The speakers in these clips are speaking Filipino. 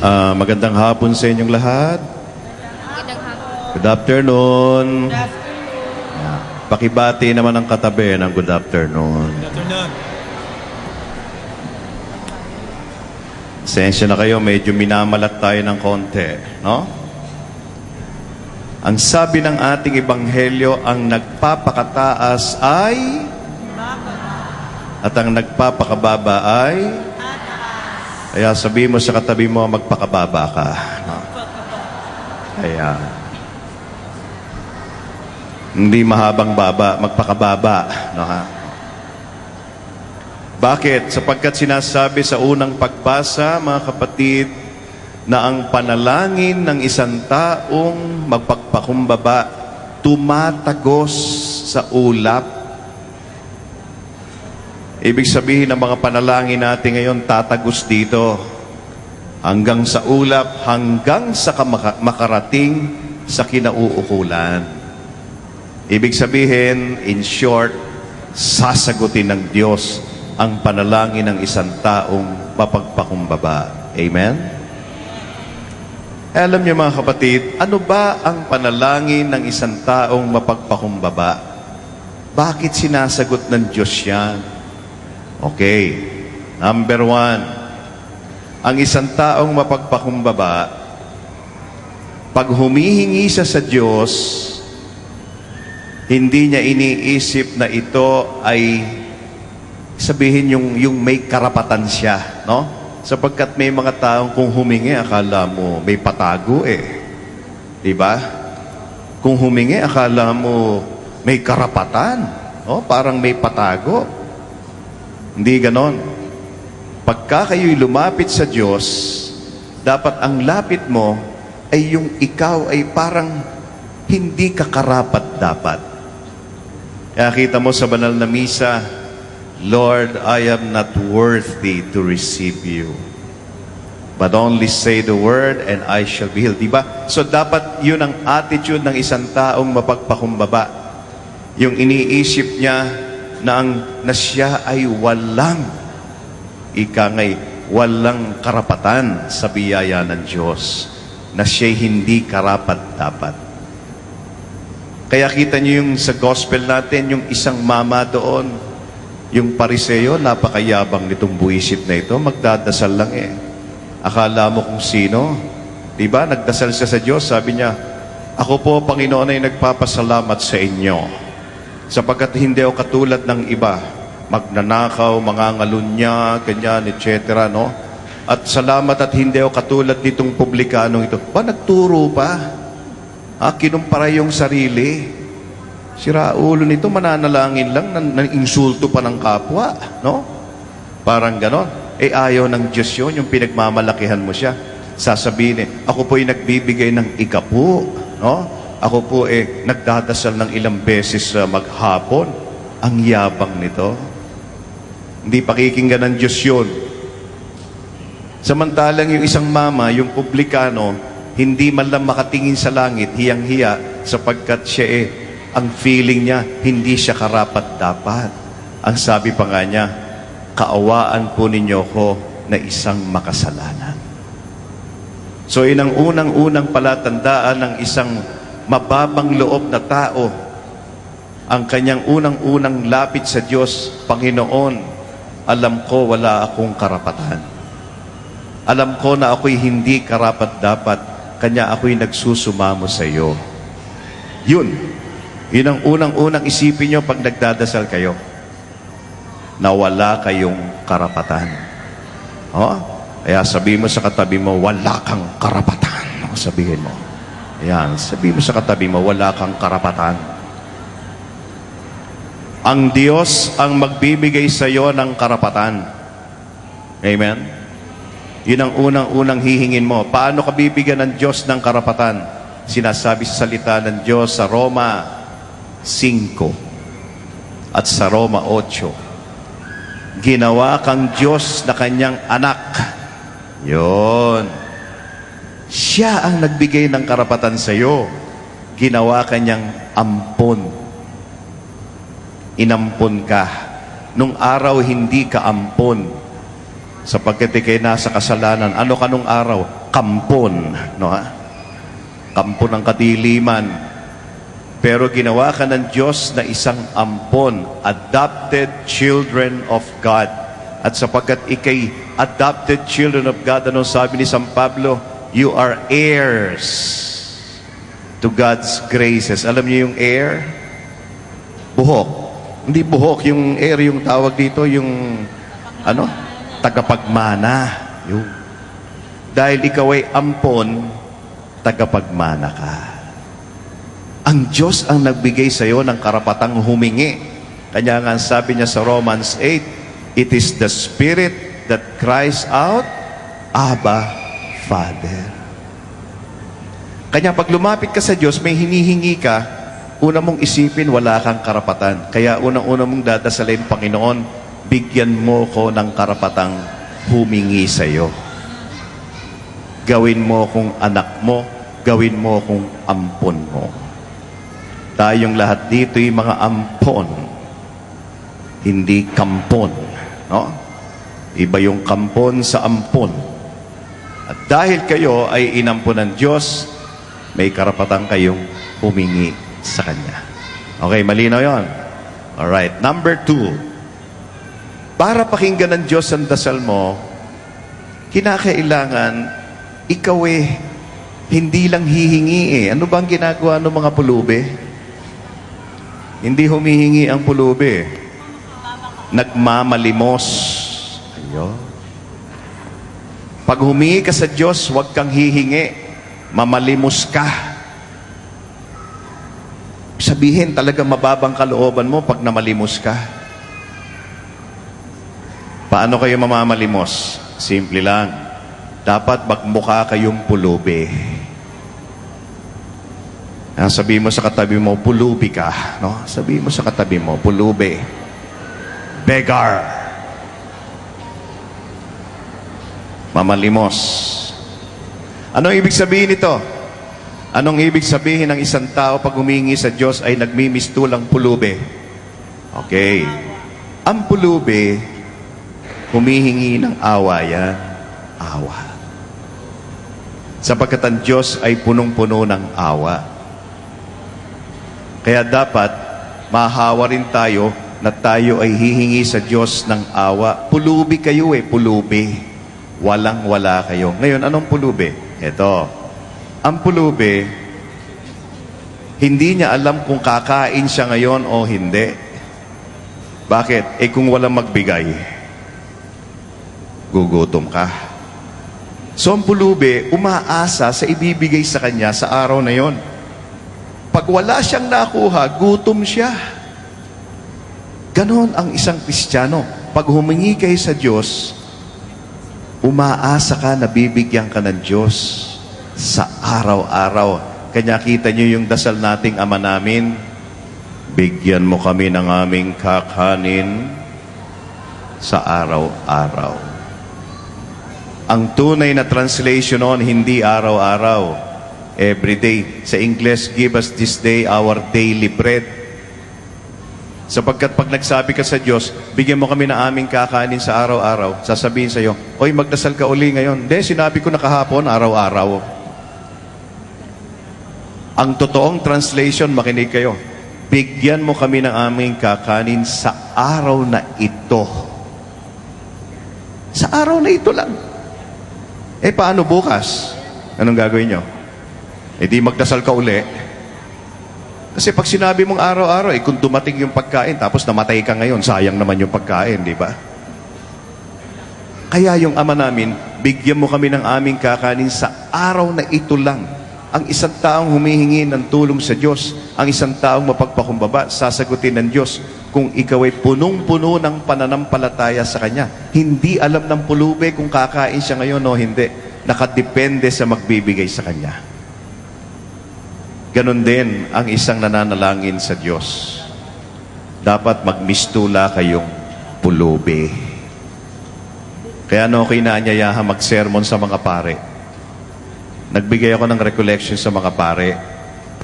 Magandang hapon sa inyong lahat. Magandang hapon. Good afternoon. Pakibati naman ang katabi ng good afternoon. Sensya na kayo, medyo minamalat tayo ng konti, no? Ang sabi ng ating ebanghelyo, ang nagpapakataas ay at ang nagpapakababa ay kaya sabi mo sa katabi mo, magpakababa ka. No? Kaya hindi mahabang baba, magpakababa. No, ha? Bakit? Sapagkat sinasabi sa unang pagbasa, mga kapatid, na ang panalangin ng isang taong magpagpakumbaba tumatagos sa ulap. Ibig sabihin ng mga panalangin natin ngayon tatagos dito hanggang sa ulap, hanggang sa makarating sa kinauukulan. Ibig sabihin, in short, sasagutin ng Diyos ang panalangin ng isang taong mapagpakumbaba. Amen? Alam niyo mga kapatid, ano ba ang panalangin ng isang taong mapagpakumbaba? Bakit sinasagot ng Diyos yan? Okay. Number 1, ang isang taong mapagpakumbaba, pag humihingi siya sa Diyos, hindi niya iniisip na ito ay sabihin yung may karapatan siya, no? Sapagkat may mga taong kung humingi, akala mo may patago eh. Diba? Kung humingi, akala mo may karapatan. No? Parang may patago. Hindi ganon. Pagka kayo'y lumapit sa Diyos, dapat ang lapit mo ay yung ikaw ay parang hindi ka karapat dapat. Kaya kita mo sa banal na misa, Lord, I am not worthy to receive you. But only say the word and I shall be healed. Diba? So dapat yun ang attitude ng isang taong mapagpakumbaba. Yung iniisip niya na siya ay walang karapatan sa biyaya ng Diyos. Na siya'y hindi karapat dapat. Kaya kita niyo yung sa gospel natin, yung isang mama doon, yung Pariseo, napakayabang nitong buwisit na ito, magdadasal lang eh. Akala mo kung sino? Diba? Nagdasal siya sa Diyos, sabi niya, ako po, Panginoon, ay nagpapasalamat sa inyo. Sapagkat hindi ako katulad ng iba, magnanakaw, mangangalunya, ganyan, etc. No? At salamat at hindi ako katulad nitong publikanong ito. Ba, nagturo pa? Kinumpara yung sarili. Sira ulo nito, mananalangin lang, insulto pa ng kapwa, no? Parang ganon. Ayaw ng Diyos yun, yung pinagmamalakihan mo siya. Sasabihin ako po ay nagbibigay ng ikapu, no? Ako po nagdadasal ng ilang beses maghapon. Ang yabang nito. Hindi pakikinggan ng Diyos yun. Samantalang yung isang mama, yung publikano, hindi man lang makatingin sa langit, hiyang-hiya, sapagkat siya ang feeling niya, hindi siya karapat-dapat. Ang sabi pa nga niya, kaawaan po ninyo ko na isang makasalanan. So, inang unang-unang palatandaan ng isang mababang loob na tao, ang kanyang unang-unang lapit sa Diyos, Panginoon, alam ko wala akong karapatan. Alam ko na ako'y hindi karapat-dapat, kanya ako'y nagsusumamo sa iyo. Yun ang unang-unang isipin nyo pag nagdadasal kayo. Na wala kayong karapatan. Kaya sabihin mo sa katabi mo, wala kang karapatan. Sabihin mo. Ayan, sabihin mo sa katabi mo, wala kang karapatan. Ang Diyos ang magbibigay sa iyo ng karapatan. Amen? Yun ang unang-unang hihingin mo. Paano ka bibigyan ng Diyos ng karapatan? Sinasabi sa salita ng Diyos sa Roma 5 at sa Roma 8. Ginawa kang Diyos na kanyang anak. Yon. Siya ang nagbigay ng karapatan sa iyo. Ginawa kanyang ampon. Inampon ka. Nung araw, hindi ka ampon. Sapagkat ikay nasa kasalanan. Ano ka nung araw? kampon, no ha? Kampon ng kadiliman. Pero ginawa ka ng Diyos na isang ampon, adopted children of God. At sapagkat ikay adopted children of God, ano sabi ni San Pablo? You are heirs to God's graces. Alam niyo yung heir? Buhok. Hindi buhok, yung heir yung tawag dito, yung ano? Tagapagmana. Yung. Dahil ikaw ay ampon, tagapagmana ka. Ang Diyos ang nagbigay sa iyo ng karapatang humingi. Kanya nga sabi niya sa Romans 8, it is the Spirit that cries out, Abba, Father. Kanya pag lumapit ka sa Diyos, may hinihingi ka, una mong isipin, wala kang karapatan. Kaya unang-una mong dadasalin, Panginoon, bigyan mo ko ng karapatang humingi sa iyo. Gawin mo kung anak mo, gawin mo kung ampon mo. Tayong lahat dito ay mga ampon, hindi kampon. No? Iba yung kampon sa ampon. At dahil kayo ay inampon ng Diyos, may karapatan kayong humingi sa Kanya. Okay, malinaw yun? Alright, number 2. Para pakinggan ng Diyos ang dasal mo, kinakailangan ikaw hindi lang hihingi Ano bang ginagawa ng mga pulubi? Hindi humihingi ang pulubi. Nagmamalimos. Ayun. Pag humingi ka sa Diyos, huwag kang hihingi. Mamalimos ka. Sabihin talaga mababang kalooban mo pag namalimos ka. Paano kayo mamamalimos? Simple lang. Dapat magmukha kayong pulubi. Sabihin mo sa katabi mo, pulubi ka. No? Sabihin mo sa katabi mo, pulubi. Beggar. Mamalimos. Anong ibig sabihin nito? Anong ibig sabihin ng isang tao pag humingi sa Diyos ay nagmimistulang pulubi? Okay. Ang pulubi, humihingi ng awa yan. Awa. Sapagkat ang Diyos ay punong-puno ng awa. Kaya dapat mahawa rin tayo na tayo ay hihingi sa Diyos ng awa. Pulubi kayo pulubi. Walang-wala kayo. Ngayon, anong pulubi? Ito. Ang pulubi, hindi niya alam kung kakain siya ngayon o hindi. Bakit? Kung walang magbigay, gugutom ka. So, ang pulubi, umaasa sa ibibigay sa kanya sa araw na yon. Pag wala siyang nakuha, gutom siya. Ganon ang isang Kristiyano. Pag humingi kayo sa Diyos, umaasa ka na bibigyan ka ng Diyos sa araw-araw. Kanya kita niyo yung dasal nating Ama namin, bigyan mo kami ng aming kakanin sa araw-araw. Ang tunay na translation noon, hindi araw-araw. Every day. Sa English, give us this day our daily bread. Sapagkat pag nagsabi ka sa Diyos, bigyan mo kami ng aming kakanin sa araw-araw, sasabihin sa iyo, oy, magdasal ka uli ngayon. Hindi, sinabi ko na kahapon, araw-araw. Ang totoong translation, makinig kayo, bigyan mo kami ng aming kakanin sa araw na ito. Sa araw na ito lang. Paano bukas? Anong gagawin nyo? Di magdasal ka uli. Kasi pag sinabi mong araw-araw, kung dumating yung pagkain, tapos namatay ka ngayon, sayang naman yung pagkain, di ba? Kaya yung Ama namin, bigyan mo kami ng aming kakanin sa araw na ito lang. Ang isang taong humihingi ng tulong sa Diyos, ang isang taong mapagpakumbaba, sasagutin ng Diyos kung ikaw ay punong-puno ng pananampalataya sa Kanya. Hindi alam ng pulubi kung kakain siya ngayon o hindi. Nakadepende sa magbibigay sa Kanya. Ganon din ang isang nananalangin sa Diyos. Dapat magmistula kayong pulubi. Kaya okay na anyayahan mag-sermon sa mga pare. Nagbigay ako ng recollection sa mga pare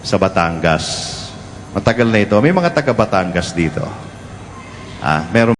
sa Batangas. Matagal na ito. May mga taga Batangas dito. Meron